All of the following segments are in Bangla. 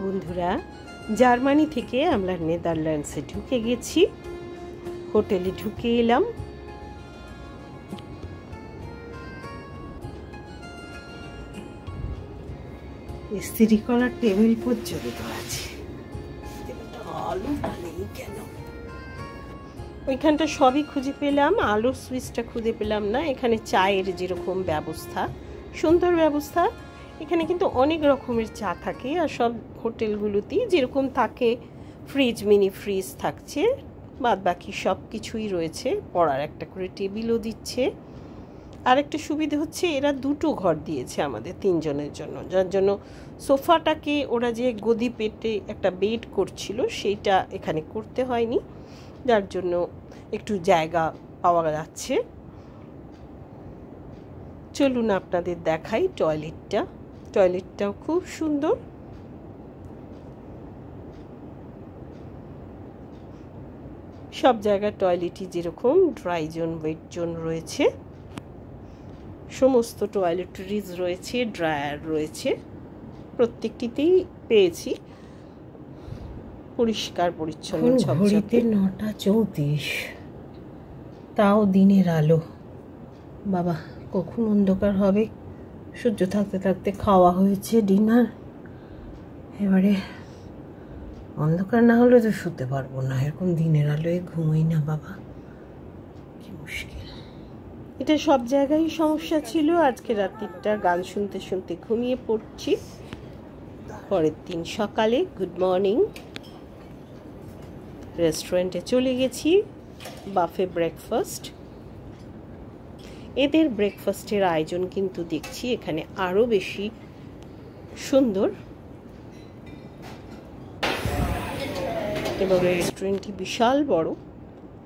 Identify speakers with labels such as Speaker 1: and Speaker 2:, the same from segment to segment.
Speaker 1: বন্ধুরা, জার্মানি থেকে আমরা নেদারল্যান্ডসে ঢুকে গেছি। হোটেলে ঢুকে এলাম। ইস্ত্রি করার টেবিল পর্যন্ত আছে। ওইখানটা সবই খুঁজে পেলাম, আলোর সুইচটা খুঁজে পেলাম না। এখানে চায়ের যেরকম ব্যবস্থা, সুন্দর ব্যবস্থা, এখানে কিন্তু অনেক রকমের চা থাকে। আর সব হোটেলগুলোতেই যেরকম থাকে, ফ্রিজ, মিনি ফ্রিজ থাকছে, বাদ বাকি সব কিছুই রয়েছে। পড়ার একটা করে টেবিলও দিচ্ছে। আর একটা সুবিধা হচ্ছে, এরা দুটো ঘর দিয়েছে আমাদের তিনজনের জন্য, যার জন্য সোফাটাকে ওরা যে গদি পেতে একটা বেড করছিল সেইটা এখানে করতে হয়নি, যার জন্য একটু জায়গা পাওয়া যাচ্ছে। চলুন আপনাদের দেখাই টয়লেটটা। টয়লেটটাও খুব সুন্দর। সব জায়গায় টয়লেটই যেরকম ড্রাই জোন, ওয়েট জোন রয়েছে। সমস্ত টয়লেটরিজ রয়েছে, ড্রায়ার রয়েছে, প্রত্যেকটিতেই পেয়েছি পরিষ্কার পরিচ্ছন্ন। ঘড়িতে 9:34, তাও দিনের আলো। বাবা, কখন অন্ধকার হবে। সূর্য থাকতে থাকতে খাওয়া হয়েছে ডিনার, এবারে অন্ধকার না হলে তো শুতে পারবো না। এরকম দিনের আলোয় ঘুমোই না বাবা, কি মুশকিল। এটা সব জায়গায় সমস্যা ছিল। আজকে রাত্রিটা গান শুনতে শুনতে ঘুমিয়ে পড়ছি। পরের দিন সকালে গুড মর্নিং, রেস্টুরেন্টে চলে গেছি। বাফে ব্রেকফাস্ট। এদের ব্রেকফাস্টের আয়োজন কিন্তু দেখছি এখানে আরও বেশি সুন্দর, এবং রেস্টুরেন্টটি বিশাল বড়।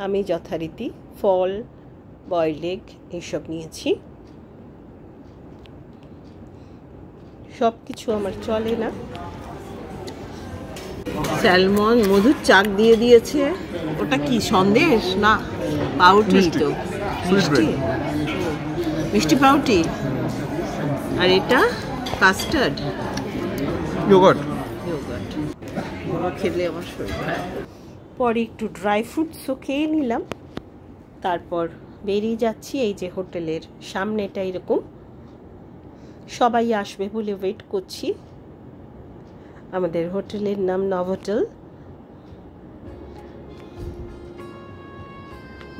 Speaker 1: আমি যথারীতি ফল, বয়েলড এগ এইসব নিয়েছি। সব কিছু আমার চলে না। স্যালমন, মধুর চাক দিয়ে দিয়েছে। ওটা কি সন্দেশ না পাউটি? তো মিষ্টি, মিষ্টি পাউটি। আর এটা কাস্টার্ড,
Speaker 2: ইয়োগার্ট।
Speaker 1: খেলে আমার শরীর খারাপ। পরে একটু ড্রাই ফ্রুটসও খেয়ে নিলাম। তারপর বেরিয়ে যাচ্ছি। এই যে হোটেলের সামনেটা এরকম, সবাই আসবে বলে ওয়েট করছি। আমাদের হোটেলের নাম নভোটেল।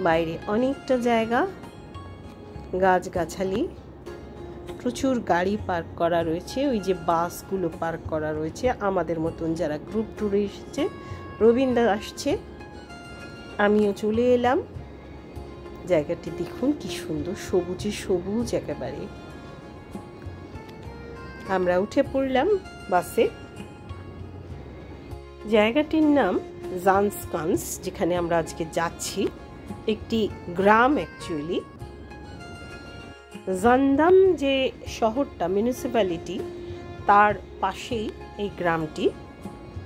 Speaker 1: বাইরে অনেকটা জায়গা, গাছগাছালি, প্রচুর গাড়ি পার্ক করা রয়েছে। ওই যে বাসগুলো পার্ক করা রয়েছে আমাদের মতন যারা গ্রুপ ট্যুরে এসেছে। রবীন্দ্র আসছে, আমিও চলে এলাম। জায়গাটি দেখুন কি সুন্দর, সবুজে সবুজ একেবারে। আমরা উঠে পড়লাম বাসে। জায়গাটির নাম জানস্কান্স, যেখানে আমরা আজকে যাচ্ছি। একটি গ্রাম অ্যাকচুয়ালি। জান্দাম যে শহরটা, মিউনিসিপ্যালিটি, তার পাশেই এই গ্রামটি।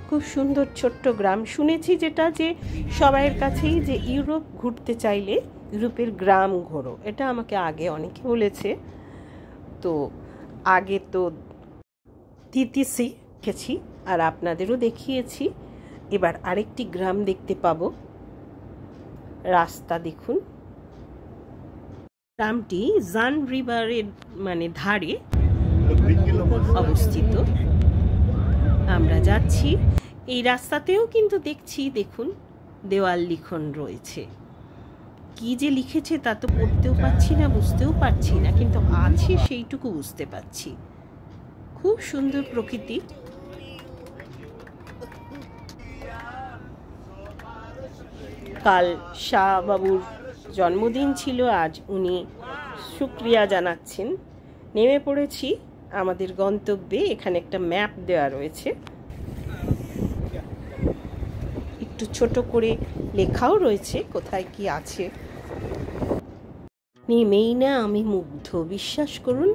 Speaker 1: খুব সুন্দর ছোট্ট গ্রাম। শুনেছি যেটা, যে সবাইয়ের কাছেই যে ইউরোপ ঘুরতে চাইলে ইউরোপের গ্রাম ঘোরো, এটা আমাকে আগে অনেকে বলেছে। তো আগে তো তিতিসি দেখেছি আর আপনাদেরও দেখিয়েছি। এবার আরেকটি গ্রাম দেখতে পাবো। রাস্তা দেখুন। গ্রামটি জান রিভারের ধারে অবস্থিত। আমরা যাচ্ছি। এই রাস্তাতেও কিন্তু দেখছি, দেখুন দেওয়াল লিখন রয়েছে। কি যে লিখেছে তা তো পড়তেও পারছি না, বুঝতেও পারছি না, কিন্তু আছে সেইটুকু বুঝতে পারছি। খুব সুন্দর প্রকৃতি। কাল শাহবাবুর জন্মদিন ছিল, আজ উনি শুকরিয়া জানাচ্ছেন। নেমে পড়েছি আমাদের গন্তব্যে। এখানে একটা ম্যাপ দেওয়া রয়েছে, একটু ছোট করে লেখাও রয়েছে কোথায় কি আছে। নেমেই না আমি মুগ্ধ, বিশ্বাস করুন।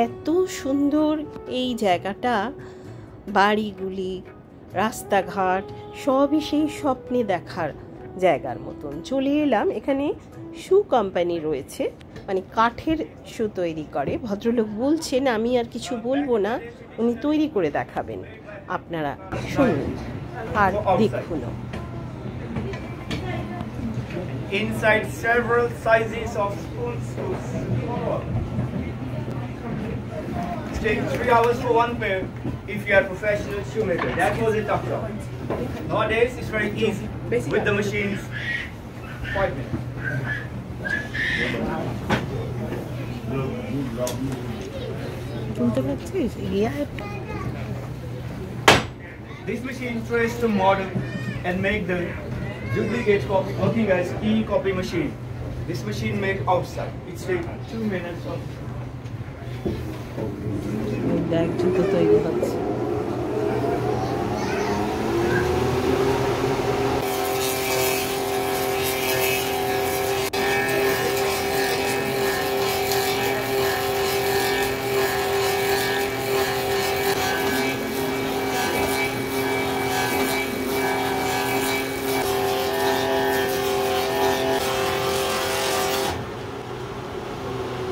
Speaker 1: এত সুন্দর এই জায়গাটা, বাড়িগুলি, রাস্তাঘাট সবই সেই স্বপ্নে দেখার জায়গার মতন। চলে এলাম। এখানে শু কোম্পানি রয়েছে, কাঠের শু তৈরি করে। ভদ্রলোক বলছেন, আমি আর কিছু বলবো না, উনি তৈরি করে দেখাবেন। আপনারা শুনুন আর দেখুন।
Speaker 3: Inside several sizes of spoons to it takes 3 hours for one pair if you are a professional shoemaker. That was a tough job. Nowadays it's very easy with the machines. 5 minutes. This machine tries to model and make the duplicate copy working as e-copy machine. This machine make outside. It takes 2 minutes of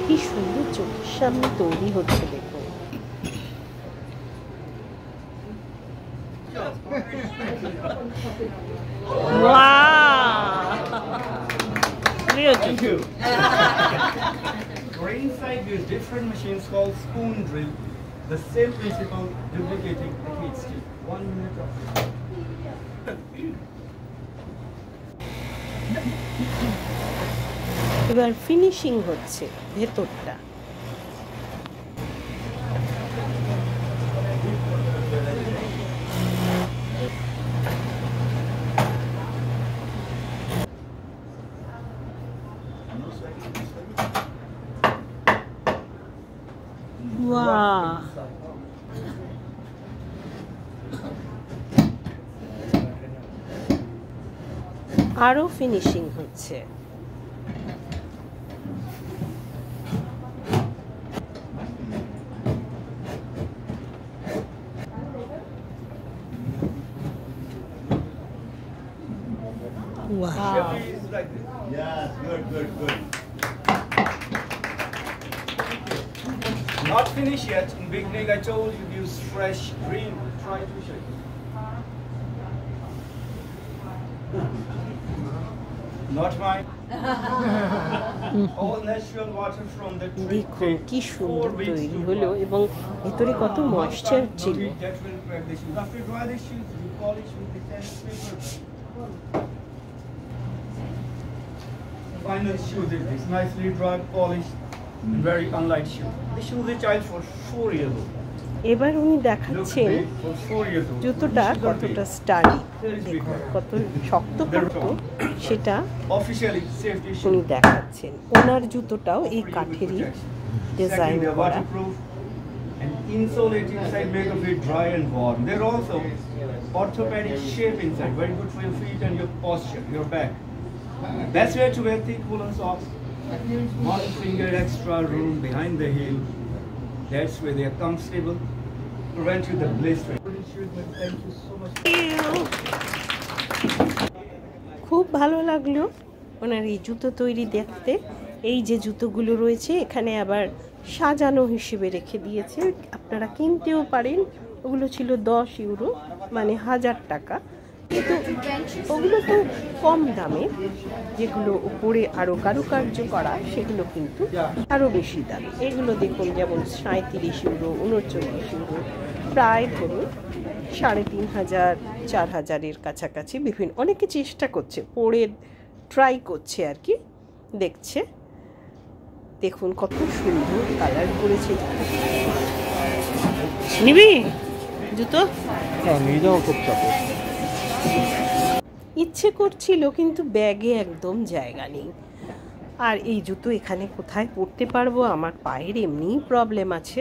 Speaker 1: কি সুন্দর চোখের সামনে তৈরি হচ্ছে দেখুন।
Speaker 3: Thank you. Inside use different machines called spoon drill. The same principle duplicating the heat stick. 1 minute of
Speaker 1: এবার ফিনিশিং হচ্ছে ভেতরটা। বাহ, আরো ফিনিশিং হচ্ছে। Wow.
Speaker 3: Yes, good. Not finished yet. In beginning I told you use fresh green. Try to show you. Not mine. All natural water from the tree.
Speaker 1: দেখুন কি সুন্দর তৈরি হলো এবং ভিতরে কত ময়েশ্চার ছিল।
Speaker 3: That will crack the shoes. After dry the shoes, you polish with the sandpaper. Final shoes is this nicely dried, polished, and very unlight shoe. This shoe is a child for 4 years old.
Speaker 1: এবার উনি দেখাচ্ছেন জুতোটা কতটা স্টাডি, দেখুন কত শক্তপোক্ত সেটা উনি দেখাচ্ছেন। ওনার জুতোটাও এই কাঠেরই ডিজাইন করা।
Speaker 3: And insulating inside make of it dry and warm. They're also orthopedic shape inside, very good for your feet and your posture, your back. Best way to wear thick woolen socks. 1 finger extra room behind the heel. That's where they are comfortable. Prevent you the blistering. Thank you so much.
Speaker 1: খুব ভালো লাগলো ওনার এই জুতো তৈরি দেখতে। এই যে জুতোগুলো রয়েছে এখানে আবার সাজানো হিসেবে রেখে দিয়েছে, আপনারা কিনতেও পারেন। ওগুলো ছিল 10 ইউরো, মানে 1000 টাকা। কিন্তু ওগুলো তো কম দামে, যেগুলো উপরে আরও কারুকার্য করা সেগুলো কিন্তু আরও বেশি দামে। এগুলো দেখুন যেমন 37 ইউরো, 39 ইউরো, প্রায় ধরুন 3500, 4000-এর কাছাকাছি। বিভিন্ন অনেকে চেষ্টা করছে, পরে ট্রাই করছে আর কি, দেখছে। দেখুন কত সুন্দর কালার করেছে। নিবি জুতো? ইচ্ছে করছিল কিন্তু ব্যাগে একদম জায়গা নেই। আর এই জুতো এখানে কোথায় পরতে পারবো? আমার পায়ের এমনিই প্রবলেম আছে,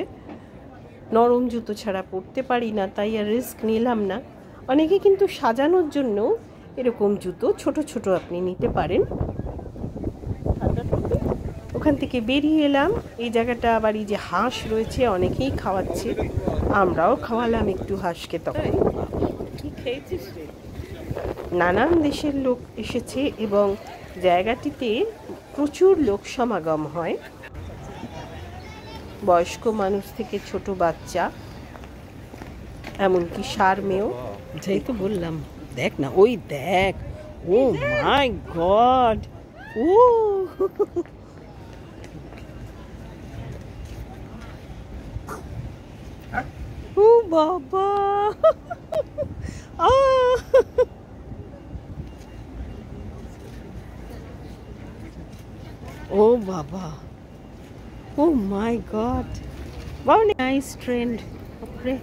Speaker 1: নরম জুতো ছাড়া পরতে পারি না, তাই আর রিস্ক নিলাম না। অনেকে কিন্তু সাজানোর জন্য এরকম জুতো ছোট ছোট আপনি নিতে পারেন। ওখান থেকে বেরিয়ে এলাম। এই জায়গাটা আবার এই যে হাঁস রয়েছে, অনেকেই খাওয়াচ্ছে, আমরাও খাওয়ালাম একটু হাঁসকে। তখন নানান দেশের লোক এসেছে এবং জায়গাটিতে প্রচুর লোক সমাগম হয়, বয়স্ক মানুষ থেকে ছোট বাচ্চা এমনকি সারমেয়, যাই তো বললাম। দেখ না, ওই দেখ, ও মাই গড, ও বাবা, ও বাবা, ও মাই god, wow, nice trend. Okay.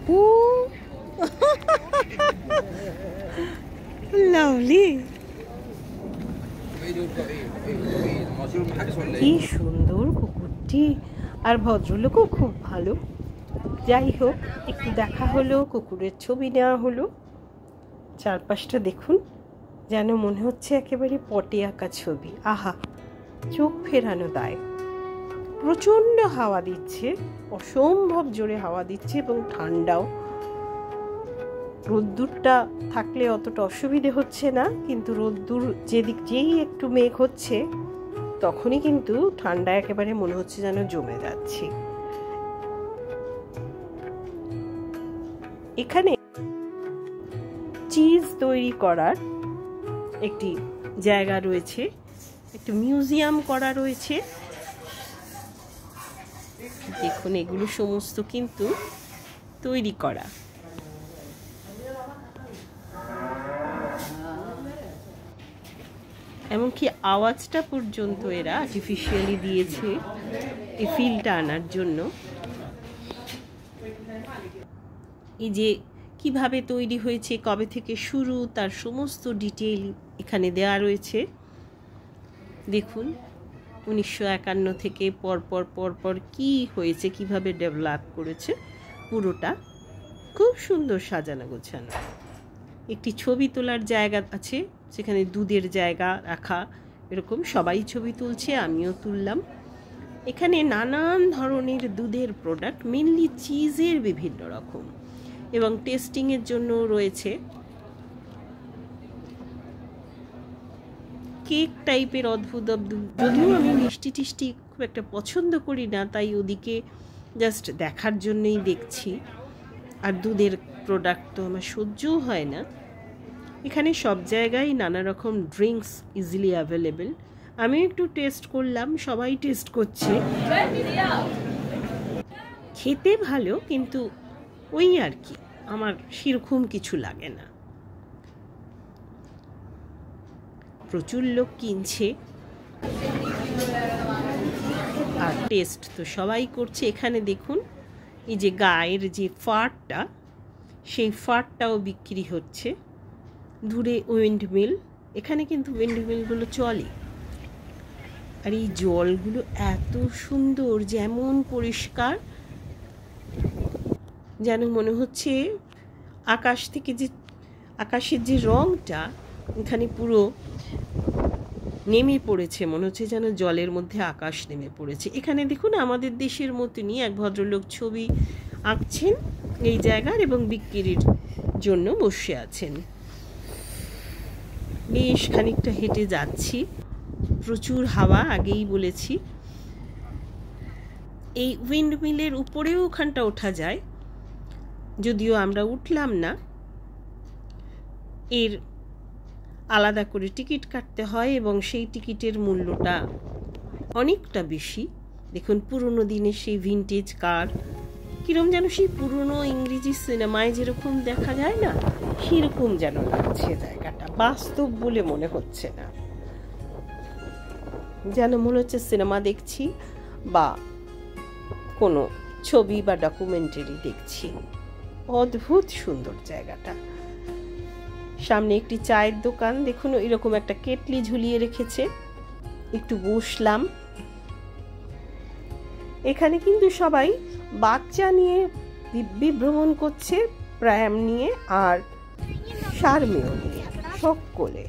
Speaker 1: Ooh. Lovely. কি সুন্দর কুকুরটি, আর ভদ্রলোকও খুব ভালো। যাই হোক, একটু দেখা হলো, কুকুরের ছবি নেওয়া হলো। চারপাশটা দেখুন, যেন মনে হচ্ছে একেবারে পটে আঁকা ছবি। আহা, চোখ ফেরানো দায়। প্রচণ্ড হাওয়া দিচ্ছে, অসম্ভব জোরে হাওয়া দিচ্ছে এবং ঠান্ডাও। রোদ্দুরটা থাকলে অতটা অসুবিধে হচ্ছে না, কিন্তু রোদ্দুর যেই একটু মেঘ হচ্ছে তখনই কিন্তু ঠান্ডা একেবারে মনে হচ্ছে যেন জমে যাচ্ছে। এখানে চিজ তৈরি করার একটি জায়গা রয়েছে, একটু মিউজিয়াম করা রয়েছে। দেখুন, এগুলো সমস্ত কিন্তু তৈরি করা। এমনকি আওয়াজটা পর্যন্ত এরা আর্টিফিশিয়ালি দিয়েছে এই ফিলটা আনার জন্য। এই যে কিভাবে তৈরি হয়েছে, কবে থেকে শুরু, তার সমস্ত ডিটেইল এখানে দেওয়া রয়েছে। দেখুন, 1951 থেকে পরপর কি হয়েছে, কিভাবে ডেভেলপ করেছে, পুরোটা খুব সুন্দর সাজানো গোছানো। একটি ছবি তোলার জায়গা আছে, সেখানে দুধের জায়গা রাখা, এরকম সবাই ছবি তুলছে, আমিও তুললাম। এখানে নানান ধরনের দুধের প্রোডাক্ট, মেনলি চিজের বিভিন্ন রকম, এবং টেস্টিংয়ের জন্য রয়েছে কেক টাইপের অদ্ভুত অদ্ভুত। যদিও আমি মিষ্টি টিষ্টি খুব একটা পছন্দ করি না, তাই ওদিকে জাস্ট দেখার জন্যই দেখছি। আর দুধের প্রোডাক্ট তো আমার সহ্যও হয় না। এখানে সব জায়গায় নানা রকম ড্রিঙ্কস ইজিলি অ্যাভেলেবেল। আমি একটু টেস্ট করলাম, সবাই টেস্ট করছে। খেতে ভালো, কিন্তু ওই আর কি, আমার সেরকম কিছু লাগে না। প্রচুর লোক কিনছে আর টেস্ট তো সবাই করছে। এখানে দেখুন, এই যে গায়ের যে ফারটা, সেই ফারটাও বিক্রি হচ্ছে। দূরে উইন্ডমিল, এখানে কিন্তু উইন্ডমিলগুলো চলে। আর এই জলগুলো এত সুন্দর, যেমন পরিষ্কার, যেন মনে হচ্ছে আকাশ থেকে যে আকাশের যে রংটা এখানে পুরো নেমে পড়েছে, মনে হচ্ছে যেন জলের মধ্যে আকাশ নেমে পড়েছে। এখানে দেখুন, আমাদের দেশের মতনই এক ভদ্রলোক ছবি আঁকছেন এই জায়গার এবং বিক্রির জন্য বসে আছেন। বেশ খানিকটা হেঁটে যাচ্ছি, প্রচুর হাওয়া, আগেই বলেছি। এই উইন্ডমিলের উপরেও ওখানটা ওঠা যায়, যদিও আমরা উঠলাম না। এর আলাদা করে টিকিট কাটতে হয় এবং সেই টিকিটের মূল্যটা অনেকটা বেশি। দেখুন, পুরনো দিনের সেই ভিনটেজ কার, কিরম যেন সেই পুরনো ইংরেজি সিনেমায় যেরকম দেখা যায় না, সেরকম যেন লাগছে জায়গাটা। বাস্তব বলে মনে হচ্ছে না, যেন মনে হচ্ছে সিনেমা দেখছি বা কোনো ছবি বা ডকুমেন্টারি দেখছি। অদ্ভুত সুন্দর জায়গাটা। সামনে একটি চায়ের দোকান, দেখুন এরকম একটা কেটলি ঝুলিয়ে রেখেছে। একটু বসলাম। এখানে কিন্তু সবাই বাচ্চা নিয়ে দিব্যি ভ্রমণ করছে, প্রায়াম নিয়ে আর সারমেয় নিয়ে, সকলে।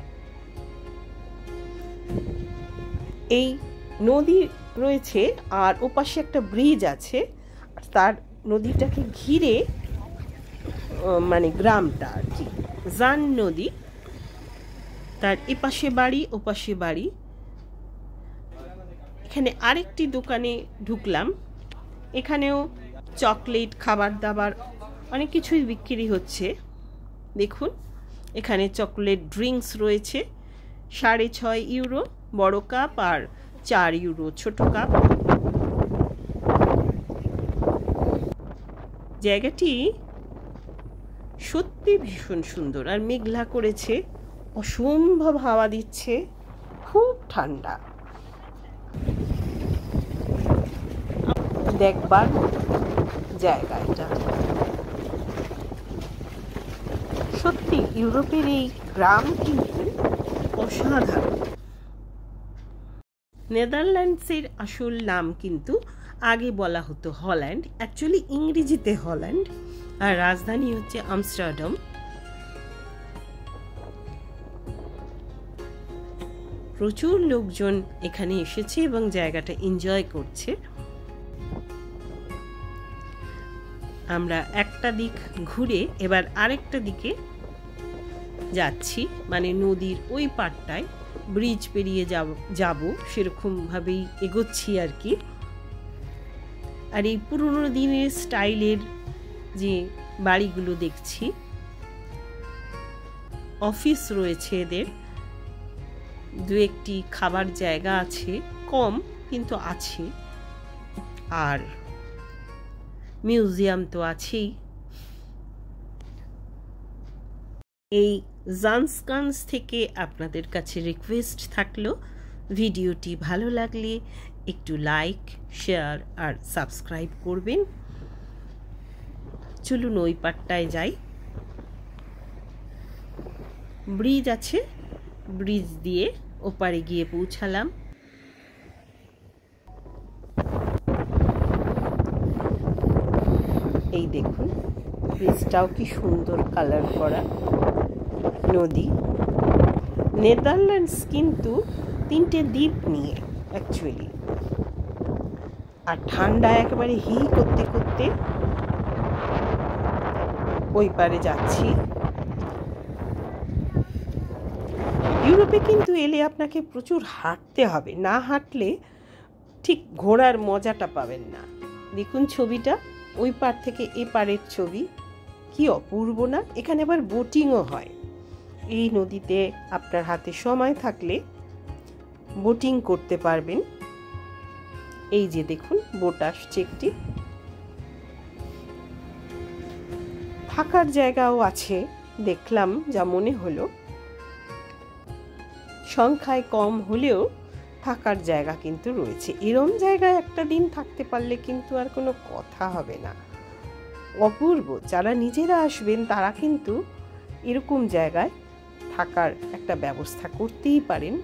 Speaker 1: এই নদী রয়েছে আর ওপাশে একটা ব্রিজ আছে, তার নদীটাকে ঘিরে মানে গ্রামটা আর কি, জান নদী, তার এপাশে বাড়ি ওপাশে বাড়ি। এখানে আরেকটি দোকানে ঢুকলাম, এখানেও চকলেট, খাবার দাবার অনেক কিছুই বিক্রি হচ্ছে। দেখুন এখানে চকলেট ড্রিঙ্কস রয়েছে 6.5 ইউরো বড় কাপ আর 4 ইউরো ছোট কাপ। জায়গাটি সত্যি ভীষণ সুন্দর আর মেঘলা করেছে, অসম্ভব হাওয়া দিচ্ছে, খুব ঠান্ডা। দেখবার জায়গা এটা সত্যি। ইউরোপের এই গ্রাম কিন্তু অসাধারণ। নেদারল্যান্ডসের আসল নাম কিন্তু আগে বলা হতো হল্যান্ড, অ্যাকচুয়ালি ইংরেজিতে হল্যান্ড, আর রাজধানী হচ্ছে আমস্টারডাম। প্রচুর লোকজন এখানে এসেছে এবং জায়গাটা এনজয় করছে। আমরা একটা দিক ঘুরে এবার আরেকটা দিকে যাচ্ছি, মানে নদীর ওই পাড়টায় ব্রিজ পেরিয়ে যাব সেরকম ভাবেই এগোচ্ছি আর কি। আর এই পুরনো দিনের স্টাইলের যে বাড়িগুলো দেখছি, অফিস রয়েছে এদের, দু একটি খাবার জায়গা আছে, কম কিন্তু আছে, আর মিউজিয়াম তো আছেই। এই জান্সকান্স থেকে আপনাদের কাছে রিকোয়েস্ট থাকলো, ভিডিওটি ভালো লাগলে একটু লাইক, শেয়ার আর সাবস্ক্রাইব করবেন। চলুন ওই পাটটায় যাই। ব্রিজ আছে, ব্রিজ দিয়ে ওপারে গিয়ে পৌঁছালাম। এই দেখুন ব্রিজটাও কি সুন্দর কালার করা। নদী। নেদারল্যান্ডস কিন্তু 3টে দ্বীপ নিয়ে অ্যাকচুয়ালি, আর ঠান্ডা একেবারে হি করতে করতে ওই পারে যাচ্ছি। ইউরোপে কিন্তু এলে আপনাকে প্রচুর হাঁটতে হবে, না হাঁটলে ঠিক ঘোরার মজাটা পাবেন না। দেখুন ছবিটা, ওই পার থেকে এ পারের ছবি, কি অপূর্ব না। এখানে আবার বোটিংও হয়। এই নদীতে আপনার হাতে সময় থাকলে বোটিং করতে পারবেন। এই যে দেখুন বোট আসছে একটি, থাকার জায়গাও আছে দেখলাম, যা মনে হলো। সংখ্যায় কম হলেও থাকার জায়গা কিন্তু রয়েছে। এরম জায়গায় একটা দিন থাকতে পারলে কিন্তু আর কোনো কথা হবে না, অপূর্ব। যারা নিজেরা আসবেন তারা কিন্তু এরকম জায়গায় থাকার একটা ব্যবস্থা করতেই পারেন।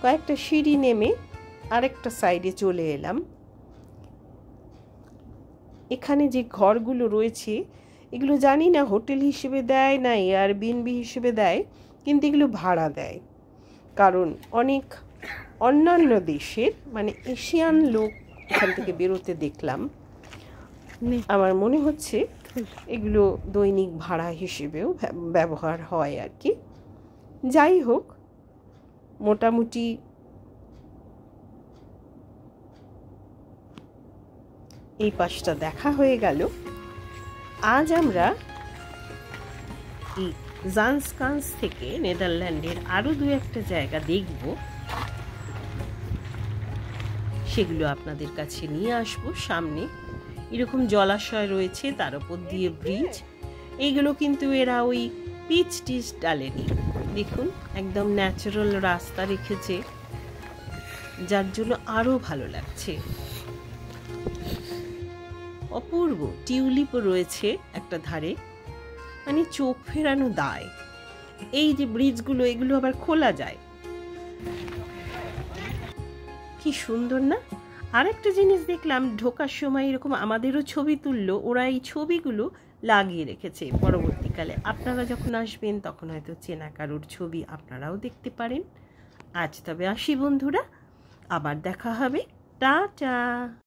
Speaker 1: কয়েকটা সিঁড়ি নেমে আরেকটা সাইডে চলে এলাম। এখানে যে ঘরগুলো রয়েছে এগুলো জানি না হোটেল হিসেবে দেয় না এয়ারবিএনবি হিসেবে দেয়, কিন্তু এগুলো ভাড়া দেয়। কারণ অনেক অন্যান্য দেশের মানে এশিয়ান লোক এখান থেকে বেরোতে দেখলাম। আমার মনে হচ্ছে এগুলো দৈনিক ভাড়া হিসেবেও ব্যবহার হয় আর কি। যাই হোক, মোটামুটি এই পাশটা দেখা হয়ে গেল। আজ আমরা এই জান্সকান্স থেকে নেদারল্যান্ডের আরো দু একটা জায়গা দেখব, সেগুলো আপনাদের কাছে নিয়ে আসবো সামনে। এরকম জলাশয় রয়েছে, তার উপর দিয়ে ব্রিজ। এইগুলো কিন্তু এরা ওই পিচ টিচ ডালেনি, দেখুন একদম ন্যাচারাল রাস্তা রেখেছে, যার জন্য আরো ভালো লাগছে। অপূর্ব টিউলিপও রয়েছে একটা ধারে, মানে চোখ ফেরানো দায়। এই যে ব্রিজগুলো, এগুলো আবার খোলা যায়, কি সুন্দর না। আর একটা জিনিস দেখলাম, ঢোকার সময় এরকম আমাদেরও ছবি তুললো ওরা, এই ছবিগুলো লাগিয়ে রেখেছে পরবর্তীকালে আপনারা যখন আসবেন তখন হয়তো চেনা কারোর ছবি আপনারাও দেখতে পারেন। আজ তবে আসি বন্ধুরা, আবার দেখা হবে, টাটা।